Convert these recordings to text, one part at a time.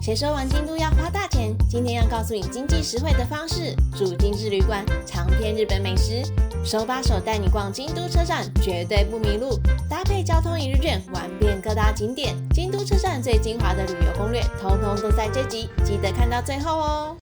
谁说玩京都要花大钱？今天要告诉你经济实惠的方式，住精致旅馆，尝遍日本美食，手把手带你逛京都车站，绝对不迷路。搭配交通一日券，玩遍各大景点。京都车站最精华的旅游攻略，通通都在这集，记得看到最后哦。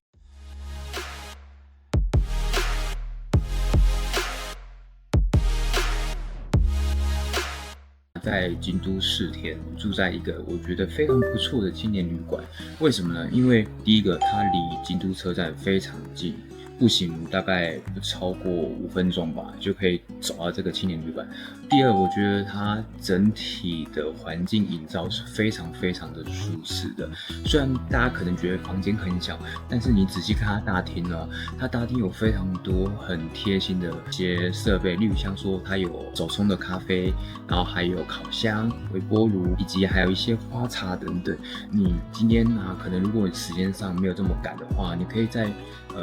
在京都4天，住在一个我觉得非常不错的青年旅馆。为什么呢？因为第一个，它离京都车站非常近，步行大概不超过5分钟吧，就可以走到这个青年旅馆。第二，我觉得它整体的环境营造是非常非常的舒适的。虽然大家可能觉得房间很小，但是你仔细看它大厅呢，它大厅有非常多很贴心的一些设备，例如像说它有手冲的咖啡，然后还有烤箱、微波炉，以及还有一些花茶等等。你今天可能如果你时间上没有这么赶的话，你可以在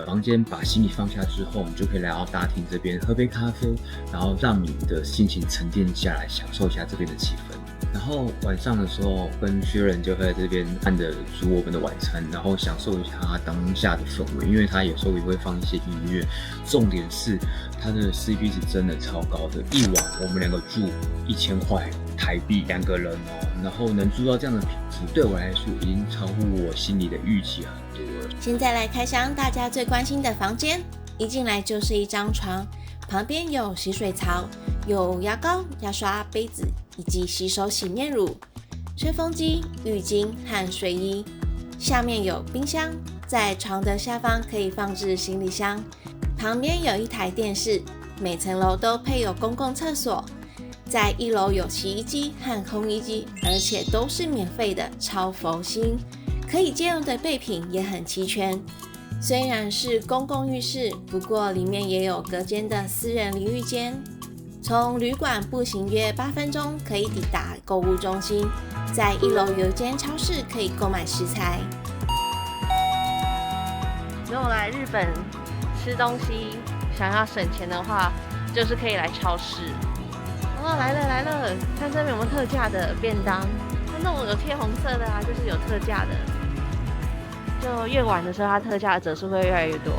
房间把行李放下之后，你就可以来到大厅这边喝杯咖啡，然后让你的心情沉淀下来，享受一下这边的气氛。然后晚上的时候，跟薛仁就会在这边按着煮我们的晚餐，然后享受一下它当下的氛围，因为它有时候也会放一些音乐。重点是它的 CP 值真的超高的，一晚我们2个住1000块台币2个人哦，然后能住到这样的品质，对我来说已经超乎我心里的预期很多了。现在来开箱大家最关心的房间，一进来就是一张床，旁边有洗水槽，有牙膏、牙刷、杯子以及洗手洗面乳、吹风机、浴巾和睡衣。下面有冰箱，在床的下方可以放置行李箱。旁边有一台电视，每层楼都配有公共厕所。在1楼有洗衣机和烘衣机，而且都是免费的，超佛心。可以借用的备品也很齐全。虽然是公共浴室，不过里面也有隔间的私人淋浴间。从旅馆步行约8分钟可以抵达购物中心，在1楼有一间超市可以购买食材。如果来日本吃东西想要省钱的话，就是可以来超市。哦，来了，看这边有没有特价的便当，那种有贴红色的就是有特价的。就越晚的时候，它特价的折数会越来越多。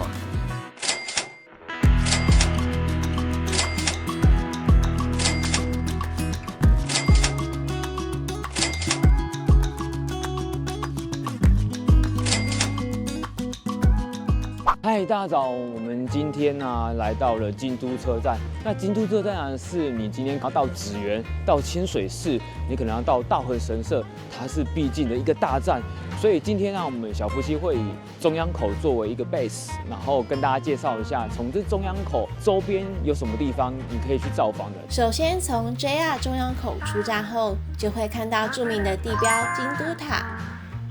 嗨，大家早！我们今天来到了京都车站。那京都车站是你今天要到祇园、到清水寺，你可能要到大和神社，它是必经的一个大站。所以今天我们小夫妻会以中央口作为一个 base， 然后跟大家介绍一下，从这中央口周边有什么地方你可以去造访的。首先从 JR 中央口出站后，就会看到著名的地标京都塔。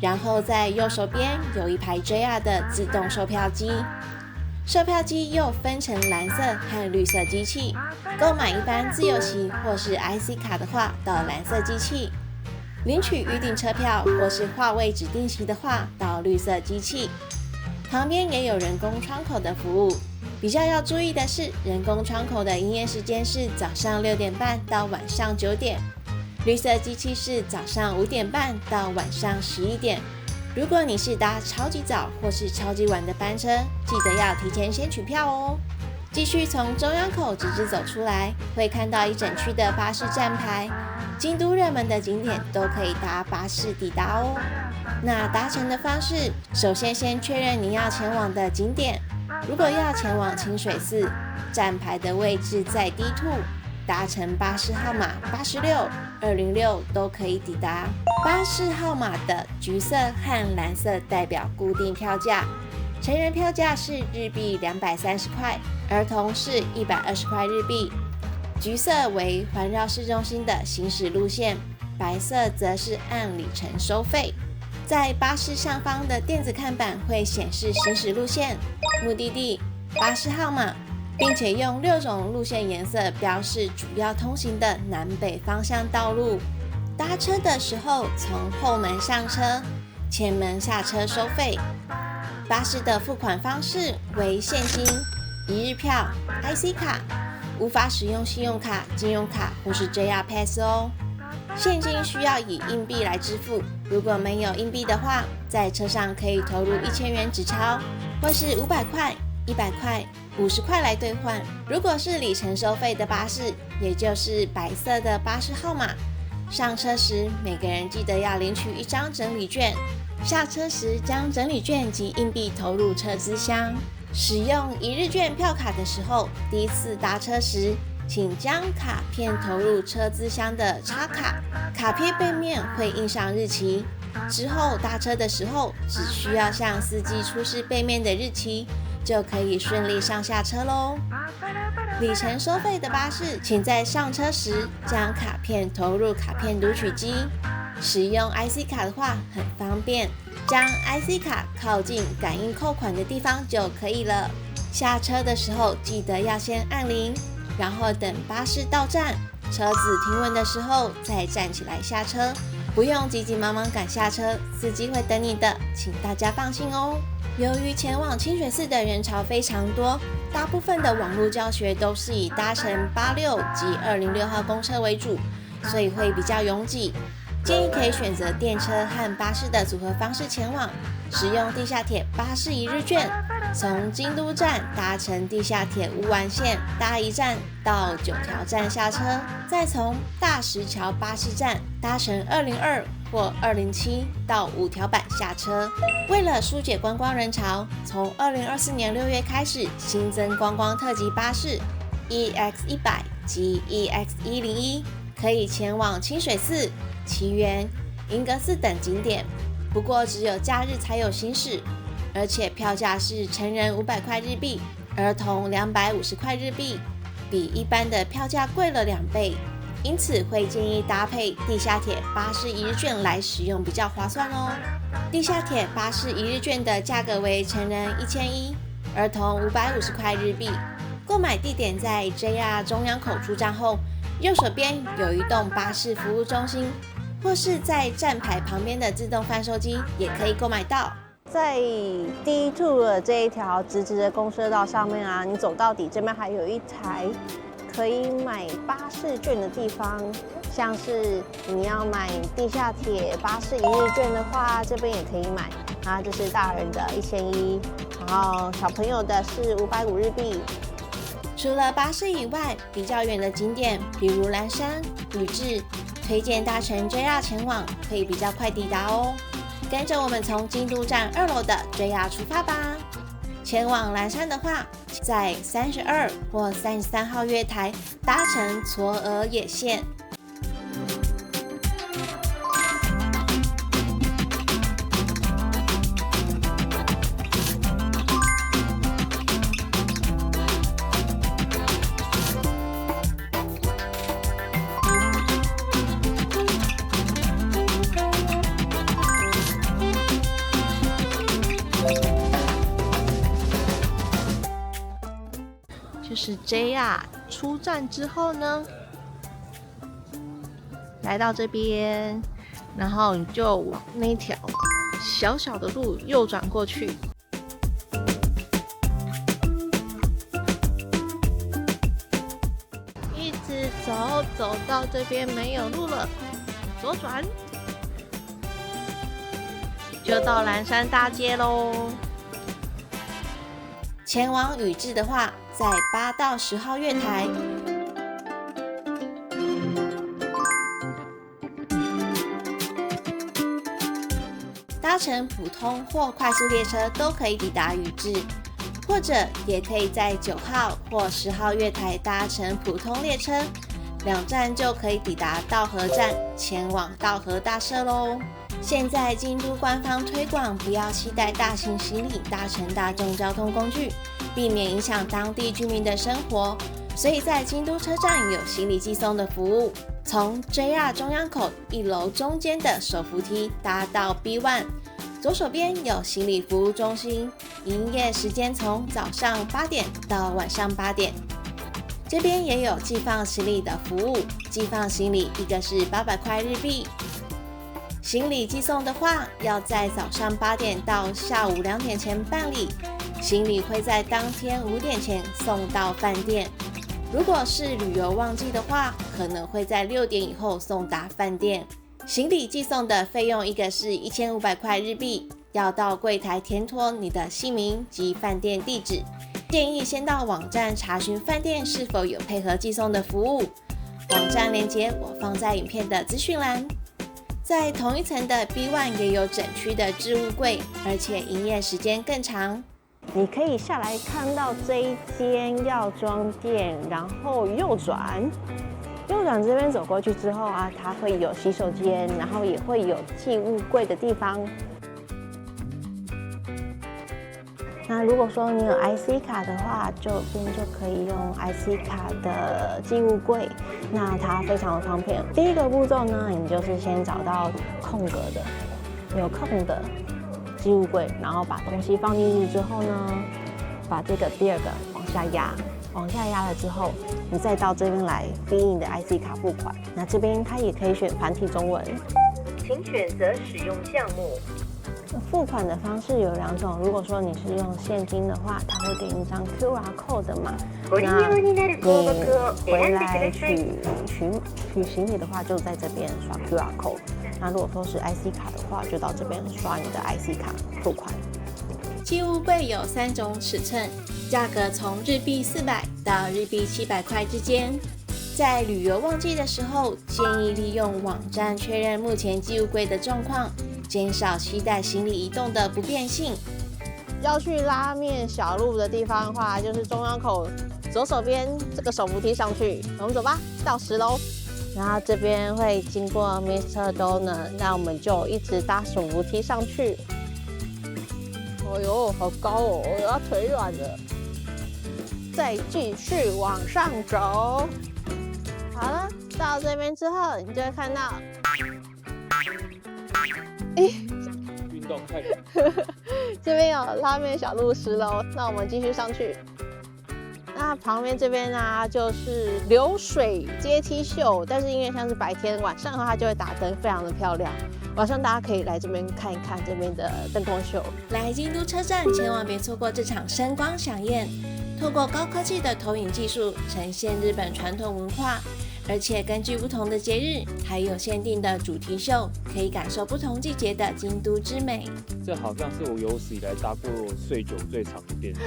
然后在右手边有一排 JR 的自动售票机，售票机又分成蓝色和绿色机器，购买一般自由席或是 IC 卡的话，到蓝色机器；领取预订车票或是划位指定席的话，到绿色机器。旁边也有人工窗口的服务，比较要注意的是，人工窗口的营业时间是早上6点半到晚上9点。绿色机器是早上5点半到晚上11点。如果你是搭超级早或是超级晚的班车，记得要提前先取票哦。继续从中央口直直走出来，会看到一整区的巴士站牌，京都热门的景点都可以搭巴士抵达哦。那搭乘的方式，首先确认你要前往的景点。如果要前往清水寺，站牌的位置在 D2。搭乘巴士号码86、206都可以抵达。巴士号码的橘色和蓝色代表固定票价，成人票价是日币230块，儿童是120块日币。橘色为环绕市中心的行驶路线，白色则是按里程收费。在巴士上方的电子看板会显示行驶路线、目的地、巴士号码，并且用6种路线颜色标示主要通行的南北方向道路。搭车的时候，从后门上车，前门下车收费。巴士的付款方式为现金、1日票、IC 卡，无法使用信用卡、金融卡或是 JR Pass 哦。现金需要以硬币来支付，如果没有硬币的话，在车上可以投入1000元纸钞，或是500块、100块、50块来兑换。如果是里程收费的巴士，也就是白色的巴士号码，上车时每个人记得要领取1张整理券，下车时将整理券及硬币投入车资箱。使用1日券票卡的时候，第一次搭车时，请将卡片投入车资箱的插卡，卡片背面会印上日期。之后搭车的时候，只需要向司机出示背面的日期，就可以顺利上下车咯。里程收费的巴士，请在上车时将卡片投入卡片读取机。使用 IC 卡的话很方便，将 IC 卡靠近感应扣款的地方就可以了。下车的时候记得要先按铃，然后等巴士到站，车子停稳的时候再站起来下车，不用急急忙忙赶下车，司机会等你的，请大家放心哦。由于前往清水寺的人潮非常多，大部分的网络教学都是以搭乘86及206号公车为主，所以会比较拥挤。建议可以选择电车和巴士的组合方式前往，使用地下铁巴士1日券，从京都站搭乘地下铁乌丸线搭1站到9条站下车，再从大石桥巴士站搭乘202或207到5条板下车。为了疏解观光人潮，从2024年6月开始新增观光特急巴士 EX100 及 EX101， 可以前往清水寺、奇缘、银阁寺等景点，不过只有假日才有行驶，而且票价是成人500块日币，儿童250块日币，比一般的票价贵了2倍，因此会建议搭配地下铁巴士1日券来使用比较划算哦。地下铁巴士1日券的价格为成人1100，儿童550块日币。购买地点在 JR 中央口出站后，右手边有一栋巴士服务中心，或是在站牌旁边的自动贩售机也可以购买到。在D2的这一条直直的公车道上面啊，你走到底这边还有一台可以买巴士券的地方，像是你要买地下铁巴士1日券的话，这边也可以买啊。这是大人的1100，然后小朋友的是550日币。除了巴士以外，比较远的景点，比如蓝山、宇治，推荐搭乘 JR 前往，可以比较快抵达哦。跟着我们从京都站2楼的 JR 出发吧。前往蓝山的话，在32或33号月台搭乘嵯峨野线。就是 JR 出站之后呢，来到这边，然后你就往那条小小的路右转过去，一直走到这边没有路了，左转，就到蓝山大街喽。前往宇治的话，在8到10号月台。搭乘普通或快速列车都可以抵达宇治，或者也可以在9号或10号月台搭乘普通列车，2站就可以抵达道和站，前往道和大社喽。现在京都官方推广不要携带大型行李搭乘大众交通工具，避免影响当地居民的生活，所以在京都车站有行李寄送的服务。从 JR 中央口1楼中间的手扶梯搭到 B1， 左手边有行李服务中心，营业时间从早上8点到晚上8点。这边也有寄放行李的服务，寄放行李一个是800块日币。行李寄送的话，要在早上8点到下午2点前办理，行李会在当天5点前送到饭店。如果是旅游旺季的话，可能会在6点以后送达饭店。行李寄送的费用一个是1500块日币，要到柜台填妥你的姓名及饭店地址。建议先到网站查询饭店是否有配合寄送的服务。网站链接我放在影片的资讯栏。在同一层的 B1 也有整区的置物柜，而且营业时间更长。你可以下来看到这一间药妆店，然后右转这边走过去之后啊，它会有洗手间，然后也会有寄物柜的地方。那如果说你有 IC 卡的话，这边就可以用 IC 卡的寄物柜，那它非常的方便。第一个步骤呢，你就是先找到空格的、有空的寄物柜，然后把东西放进去之后呢，把这个第二个往下压，往下压了之后，你再到这边来逼你的 IC 卡付款。那这边它也可以选繁体中文，请选择使用项目。付款的方式有2种，如果说你是用现金的话，它会给你一張 QR code 的嘛。那你回来取行李的话，就在这边刷 QR code。那如果说是 IC 卡的话，就到这边刷你的 IC 卡付款。寄物柜有3种尺寸，价格从日币400到日币700块之间。在旅游旺季的时候，建议利用网站确认目前寄物柜的状况，减少携带行李移动的不便性。要去拉面小路的地方的话，就是中央口左手边这个手扶梯上去，我们走吧，到10楼。然后这边会经过 Mr. Donut， 那我们就一直搭手扶梯上去。哦呦，好高哦，我要腿软了。再继续往上走。好了，到这边之后，你就会看到，运动太这边有拉面小路10楼，那我们继续上去。那旁边这边呢，就是流水阶梯秀，但是因为像是白天，晚上的话它就会打灯，非常的漂亮。晚上大家可以来这边看一看这边的灯光秀。来京都车站，千万别错过这场声光飨宴。透过高科技的投影技术，呈现日本传统文化，而且根据不同的节日，还有限定的主题秀，可以感受不同季节的京都之美。这好像是我有史以来搭过睡久最长的电梯。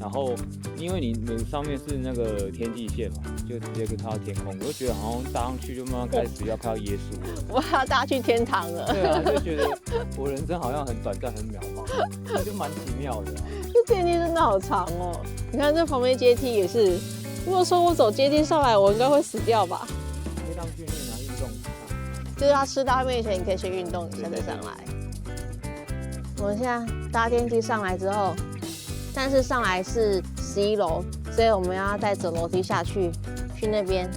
然后，因为你上面是那个天际线嘛，就直接可以看到天空，我就觉得好像搭上去就慢慢开始要看到耶稣了。我要搭去天堂了。对啊，就觉得我人生好像很短暂、很渺茫，就蛮奇妙的。这电梯真的好长哦！你看这旁边阶梯也是。如果说我走阶梯上来，我应该会死掉吧？可以当训练啊，运动。就是要吃拉面以前，你可以先运动一下再上来。我们现在搭电梯上来之后，但是上来是11楼，所以我们要再走楼梯下去，去那边，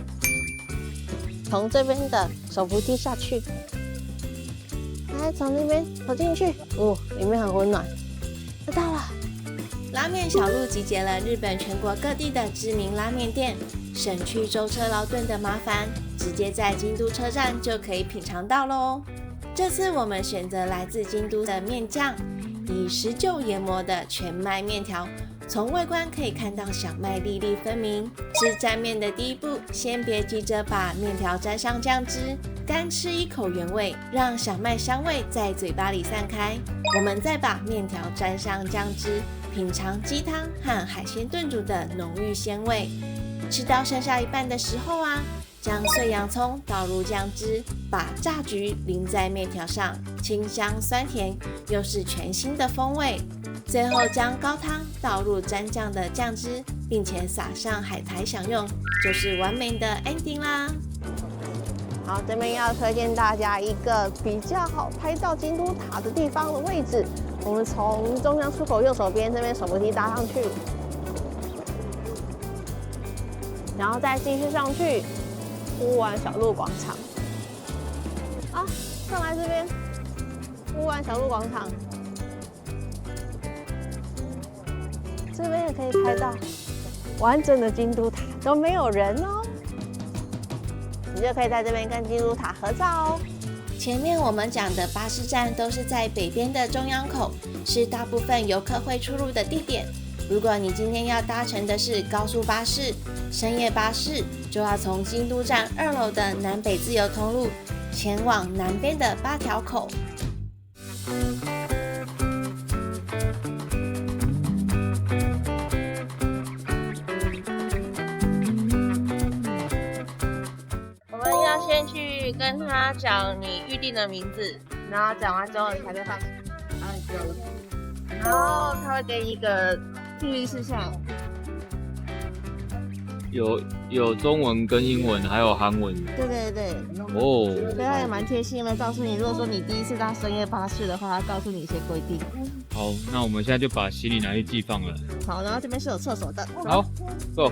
从这边的手扶梯下去，来从那边走进去，里面很温暖，就到了。拉面小路集结了日本全国各地的知名拉面店，省去舟车劳顿的麻烦，直接在京都车站就可以品尝到咯。这次我们选择来自京都的面酱，以石臼研磨的全麦面条，从外观可以看到小麦粒粒分明。吃沾面的第一步，先别急着把面条沾上酱汁，干吃一口原味，让小麦香味在嘴巴里散开。我们再把面条沾上酱汁，品尝鸡汤和海鲜炖煮的浓郁鲜味。吃到剩下一半的时候啊，将碎洋葱倒入酱汁，把炸菊淋在面条上，清香酸甜，又是全新的风味。最后将高汤倒入沾酱的酱汁，并且撒上海苔享用，就是完美的 ending 啦。好，这边要推荐大家一个比较好拍到京都塔的地方的位置。我们从中央出口右手边这边手扶梯搭上去，然后再继续上去乌丸小路广场。啊，上来这边乌丸小路广场，这边也可以拍到完整的京都塔，都没有人哦。你就可以在这边跟京都塔合照哦。前面我们讲的巴士站都是在北边的中央口，是大部分游客会出入的地点。如果你今天要搭乘的是高速巴士、深夜巴士，就要从京都站2楼的南北自由通路前往南边的8条口。我们要先去跟他讲你预定的名字，然后讲完之后你才可以放，然后你就了，然后他会给你一个注意事项。有中文跟英文，还有韩文。对，哦，所以他也蛮贴心的，告诉你，如果说你第一次搭深夜巴士的话，他告诉你一些规定。好，那我们现在就把行李拿去寄放了。好，然后这边是有厕所的。好 ，Go。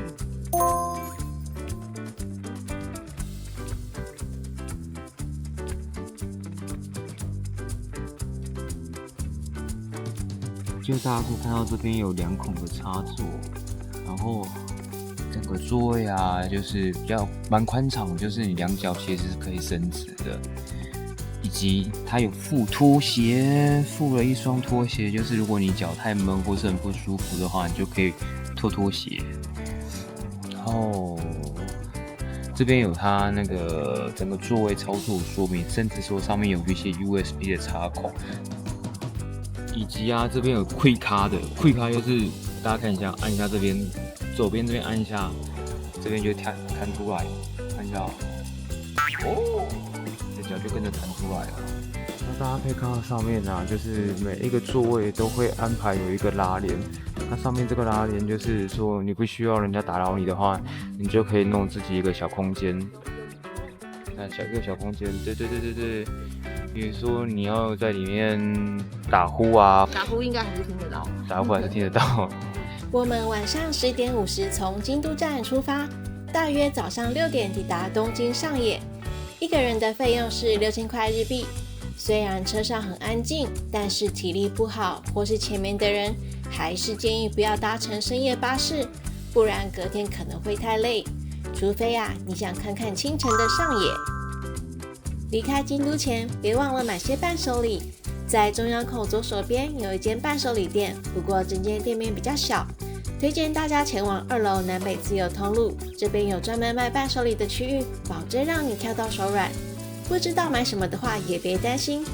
就大家可以看到这边有2孔的插座，然后整个座位啊，就是比较蛮宽敞，就是你2脚其实是可以伸直的，以及它有附拖鞋，附了1双拖鞋，就是如果你脚太闷或是很不舒服的话，你就可以脱拖鞋。然后这边有它那个整个座位操作说明，甚至说上面有一些 USB 的插孔。以及啊，这边有 Quick 卡的 ，Quick 卡就是大家看一下，按一下这边左边这边按一下，这边就弹出来，看一下哦，这脚就跟着弹出来了。那大家可以看到上面啊，就是每一个座位都会安排有一个拉帘，那上面这个拉帘就是说你不需要人家打扰你的话，你就可以弄自己一个小空间。看一个小空间，对。比如说你要在里面打呼啊，打呼应该还是听得到，打呼还是听得到。我们晚上11点50从京都站出发，大约早上6点抵达东京上野。一个人的费用是6000块日币。虽然车上很安静，但是体力不好或是前面的人，还是建议不要搭乘深夜巴士，不然隔天可能会太累。除非你想看看清晨的上野。离开京都前，别忘了买些伴手礼。在中央口左手边有一间伴手礼店，不过整间店面比较小，推荐大家前往2楼南北自由通路，这边有专门卖伴手礼的区域，保证让你挑到手软。不知道买什么的话也别担心，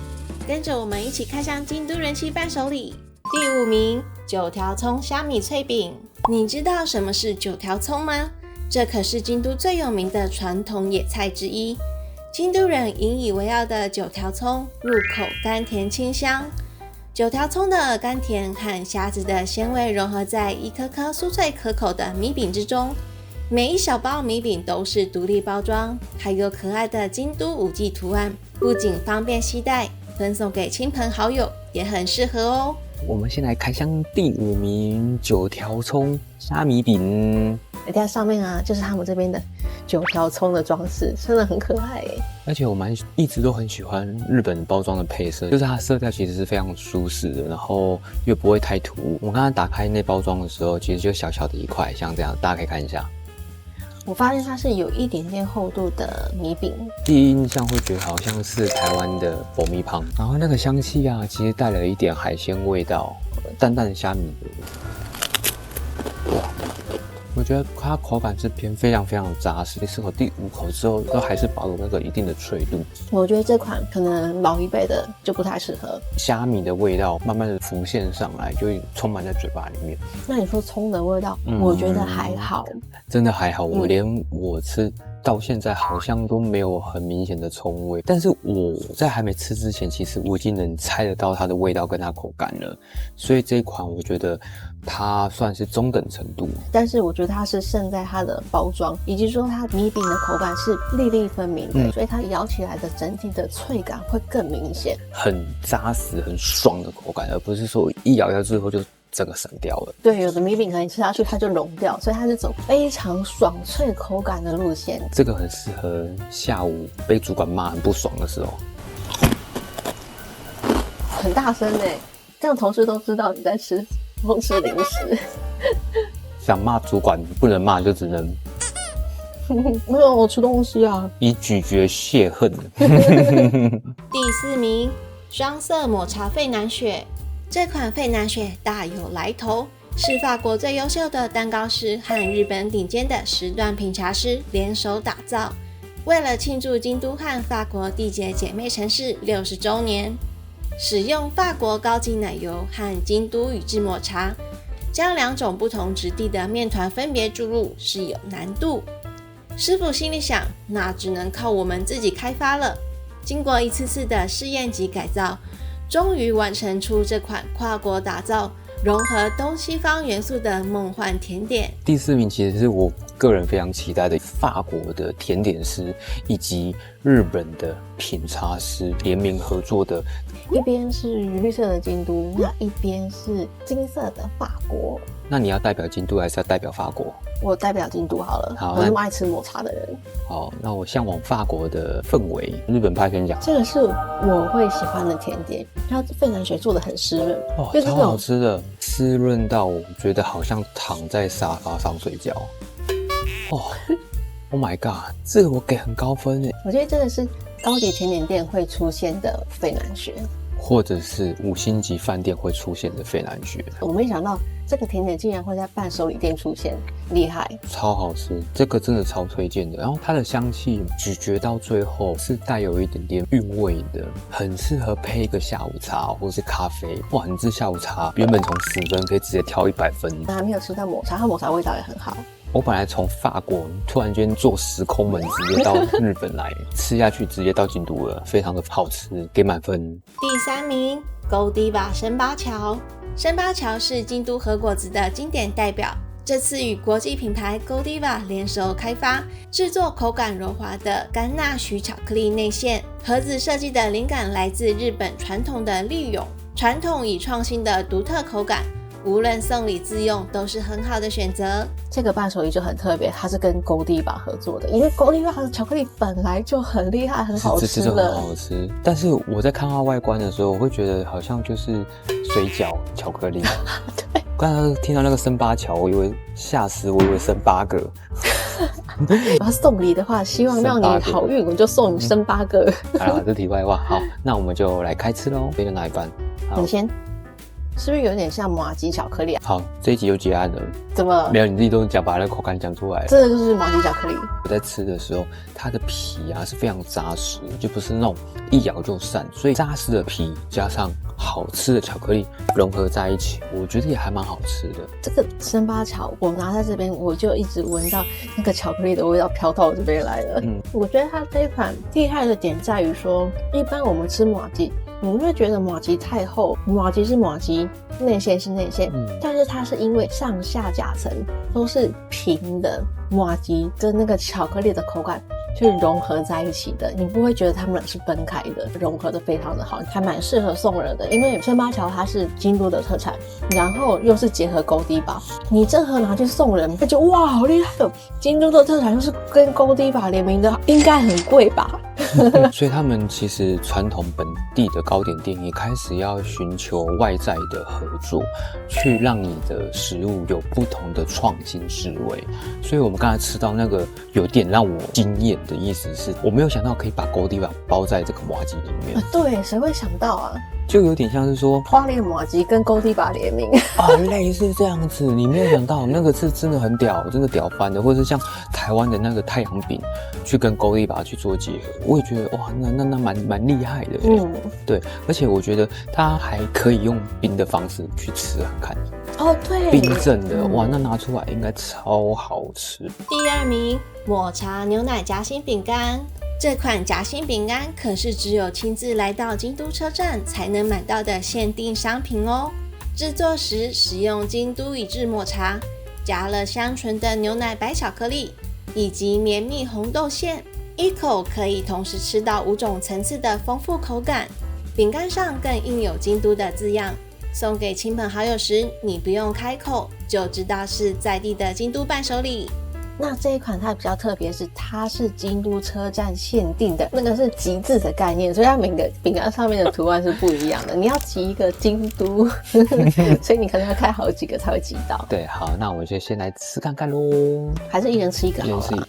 跟着我们一起开箱京都人气伴手礼。第5名，9条葱虾米脆饼。你知道什么是9条葱吗？这可是京都最有名的传统野菜之一。京都人引以为傲的9条葱，入口甘甜清香。9条葱的甘甜和虾子的鲜味融合在一颗颗酥脆可口的米饼之中。每一小包米饼都是独立包装，还有可爱的京都五季图案，不仅方便携带，分送给亲朋好友也很适合哦。我们先来开箱第5名9条葱虾米饼。你看上面就是他们这边的9条葱的装饰，真的很可爱耶。而且我一直都很喜欢日本包装的配色，就是它色调其实是非常舒适的，然后又不会太突兀。我刚刚打开内包装的时候，其实就小小的一块，像这样，大家可以看一下。我发现它是有一点点厚度的米饼，第一印象会觉得好像是台湾的爆米香，然后那个香气其实带了一点海鲜味道，淡淡的虾米味。我觉得它口感是偏非常非常扎实，吃口第5口之后，都还是保有那个一定的脆度。我觉得这款可能老一辈的就不太适合。虾米的味道慢慢的浮现上来，就充满在嘴巴里面。那你说葱的味道，我觉得还好，真的还好。我吃到现在好像都没有很明显的葱味，但是我在还没吃之前，其实我已经能猜得到它的味道跟它口感了。所以这一款我觉得它算是中等程度，但是我觉得它是胜在它的包装，以及说它米饼的口感是粒粒分明的，所以它咬起来的整体的脆感会更明显，很扎实、很爽的口感，而不是说一咬下之后就整个散掉了。对，有的米饼可能吃下去它就融掉，所以它是走非常爽脆口感的路线。这个很适合下午被主管骂很不爽的时候。很大声这样同事都知道你在吃零食。想骂主管不能骂，就只能没有，我吃东西啊，以咀嚼泄恨。第4名，双色抹茶费南雪。这款费南雪大有来头，是法国最优秀的蛋糕师和日本顶尖的10段品茶师联手打造。为了庆祝京都和法国缔结姐妹城市60周年，使用法国高级奶油和京都宇治抹茶，将2种不同质地的面团分别注入是有难度。师傅心里想，那只能靠我们自己开发了。经过一次次的试验及改造，终于完成出这款跨国打造、融合东西方元素的梦幻甜点。第4名其实是我个人非常期待的法国的甜点师以及日本的品茶师联名合作的，一边是绿色的京都，那一边是金色的法国。那你要代表京都还是要代表法国？我代表京都好了，好，我那么爱吃抹茶的人。好，那我向往法国的氛围。日本派先讲，这个是我会喜欢的甜点，它费南雪做的很湿润，哦，超好吃的，湿润到我觉得好像躺在沙发上睡觉。哦，Oh my god， 这个我给很高分耶。我觉得这个是高级甜点店会出现的费南雪，或者是5星级饭店会出现的费南雪。我没想到这个甜点竟然会在伴手礼店出现，厉害，超好吃，这个真的超推荐的。然后它的香气咀嚼到最后是带有一点点韵味的，很适合配一个下午茶或是咖啡。哇，你这下午茶原本从10分可以直接挑100分。我还没有吃到抹茶，它抹茶味道也很好。我本来从法国突然间坐时空门直接到日本来，吃下去直接到京都了，非常的好吃，给满分。第3名，Godiva 生八桥。生八桥是京都和果子的经典代表，这次与国际品牌 Godiva 联手开发，制作口感柔滑的甘纳许巧克力内馅。盒子设计的灵感来自日本传统的立永，传统与创新的独特口感，无论送礼自用都是很好的选择。这个伴手礼就很特别，它是跟Godiva合作的，因为Godiva的巧克力本来就很厉害，很好吃这很好吃。但是我在看它外观的时候，我会觉得好像就是水饺巧克力。对，刚才听到那个生8桥，我以为吓死，我以为生8个。要送礼的话，希望让你好运，我就送你生8个。好啦，这题外话，好，那我们就来开吃喽。飞到哪一班？你先。是不是有点像麻吉巧克力啊？好，这一集就结案了。怎么了？没有，你自己都讲把那口感讲出来了。这个就是麻吉巧克力。我在吃的时候，它的皮啊是非常扎实，就不是那种一咬就散，所以扎实的皮加上好吃的巧克力融合在一起，我觉得也还蛮好吃的。这个生八桥，我拿在这边，我就一直闻到那个巧克力的味道飘到我这边来了。我觉得它这一款厉害的点在于说，一般我们吃麻吉，我们会觉得麻吉太厚，麻吉是麻吉，内馅是内馅，但是它是因为上下夹层都是平的，麻吉跟那个巧克力的口感去融合在一起的，你不会觉得它们俩是分开的，融合的非常的好，还蛮适合送人的。因为生八桥它是京都的特产，然后又是结合Godiva，你这盒拿去送人，他就哇好厉害哦！京都的特产又是跟Godiva联名的，应该很贵吧？所以他们其实传统本地的糕点店也开始要寻求外在的合作，去让你的食物有不同的创新思维。所以我们刚才吃到那个有点让我惊艳的意思是，我没有想到可以把Godiva包在这个麻糬里面。对，谁会想到啊？就有点像是说花莲麻糬跟Godiva联名啊，类似这样子。你没有想到那个是真的很屌，真的屌翻的，或者是像台湾的那个太阳饼去跟Godiva去做结合，我也觉得哇，那蛮厉害的。对，而且我觉得它还可以用冰的方式去吃看看。哦，对，冰镇的，哇，那拿出来应该超好吃。第2名，抹茶牛奶夹心饼干。这款夹心饼干可是只有亲自来到京都车站才能买到的限定商品哦。制作时使用京都宇治抹茶，加了香醇的牛奶白巧克力以及绵密红豆馅，一口可以同时吃到5种层次的丰富口感。饼干上更印有京都的字样，送给亲朋好友时，你不用开口就知道是在地的京都伴手礼。那这一款它比较特别，是它是京都车站限定的，那个是集字的概念，所以它每个饼干上面的图案是不一样的。你要集一个京都，所以你可能要开好几个才会集到。对，好，那我们就先来吃看看咯。还是一人吃一个好了。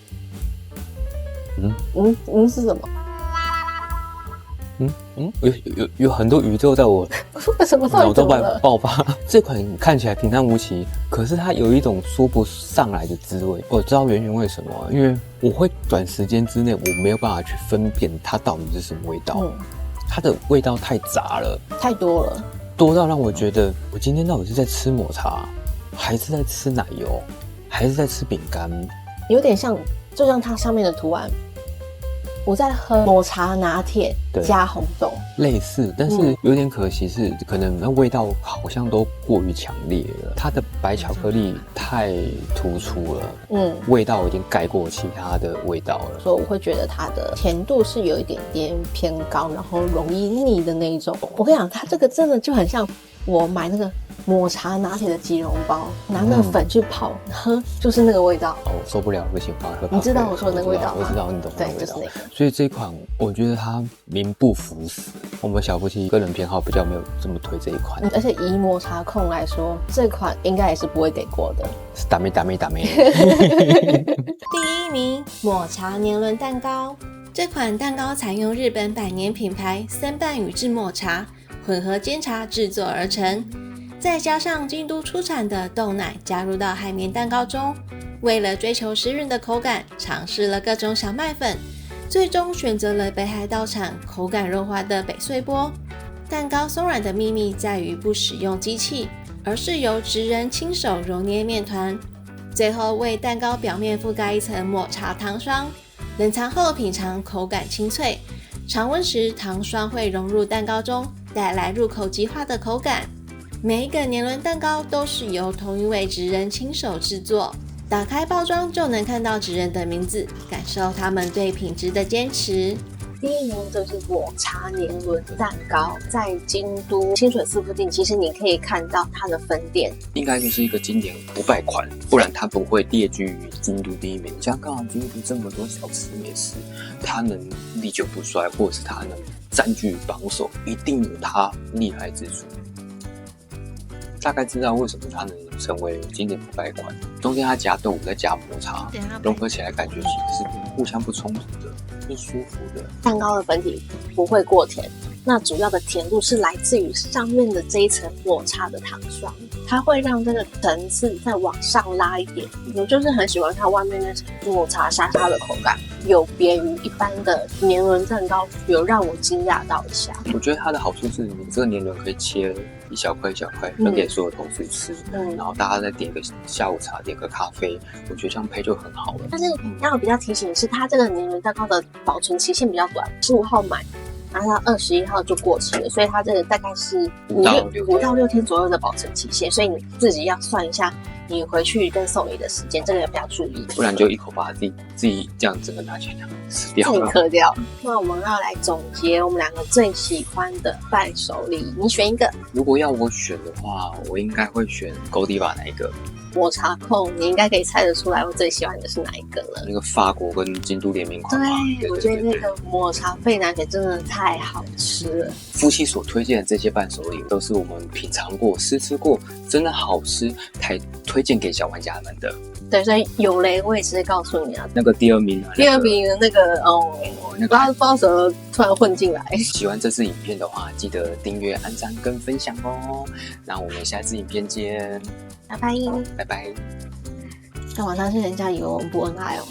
是什么？有很多宇宙在我什么脑中爆发。这款看起来平淡无奇，可是它有一种说不上来的滋味。我知道原因为什么，因为我会短时间之内我没有办法去分辨它到底是什么味道。它的味道太杂了，太多了，多到让我觉得我今天到底是在吃抹茶，还是在吃奶油，还是在吃饼干？有点像，就像它上面的图案。我在喝抹茶拿铁加红豆，类似，但是有点可惜是，可能那味道好像都过于强烈了。它的白巧克力太突出了，味道已经盖过其他的味道了。所以我会觉得它的甜度是有一点点偏高，然后容易腻的那一种。我跟你讲，它这个真的就很像我买那个抹茶拿铁的即溶包，拿那个粉去泡喝，就是那个味道。我受不了，不行，你知道我说的那个味道吗？我知道，你懂那个味道。对，就是那个。所以这一款我觉得它名不符实。我们小夫妻个人偏好比较没有这么推这一款，而且以抹茶控来说，这款应该也是不会给过的。是打咩。第1名，抹茶年轮蛋糕。这款蛋糕采用日本百年品牌森半宇治抹茶混合煎茶制作而成，再加上京都出产的豆奶加入到海绵蛋糕中。为了追求湿润的口感，尝试了各种小麦粉，最终选择了北海道产口感柔滑的北碎波。蛋糕松软的秘密在于不使用机器，而是由职人亲手揉捏面团，最后为蛋糕表面覆盖一层抹茶糖霜。冷藏后品尝，口感清脆，常温时糖霜会融入蛋糕中，带来入口即化的口感。每一个年轮蛋糕都是由同一位职人亲手制作，打开包装就能看到职人的名字，感受他们对品质的坚持。第1名就是抹茶年轮蛋糕，在京都清水寺附近，其实你可以看到它的分店，应该就是一个经典500款，不然它不会列居于京都第1名。像刚好京都这么多小吃美食，它能历久不衰，或者是它能占据榜首，一定有它厉害之处。大概知道为什么它能成为经典500款，中间它加豆腐再加抹茶，融合起来感觉其实是互相不冲突的，是舒服的。蛋糕的本体不会过甜，那主要的甜度是来自于上面的这一层抹茶的糖霜，它会让这个层次再往上拉一点。我就是很喜欢它外面那层抹茶沙沙的口感，有别于一般的年轮蛋糕，有让我惊讶到一下。我觉得它的好处是，你这个年轮可以切一小块一小块分给所有同事吃，然后大家再点个下午茶，点个咖啡，我觉得这样配就很好了。但是让我比较提醒的是，它这个年轮蛋糕的保存期限比较短，15号买，然后它21号就过期了，所以它这个大概是5到6天左右的保存期限，所以你自己要算一下你回去跟送礼的时间，这个也比较注意，不然就一口把自己这样整个拿起来吃掉了，自己嗑掉。那我们要来总结我们两个最喜欢的伴手礼，你选一个。如果要我选的话，我应该会选Godiva那一个。抹茶控，你应该可以猜得出来我最喜欢的是哪一个了。那个法国跟京都联名款。对，我觉得那个抹茶费拿铁真的太好吃了。夫妻所推荐的这些伴手礼都是我们品尝过、试吃过，真的好吃，才推荐给小玩家们的。对，所以有雷我也直接告诉你啊。那个第2名啊，第2名的那个不知道什么突然混进来。喜欢这支影片的话，记得订阅、按赞跟分享哦。那我们下次影片见，拜拜，拜拜。干嘛？但是人家以为我们不恩爱哦。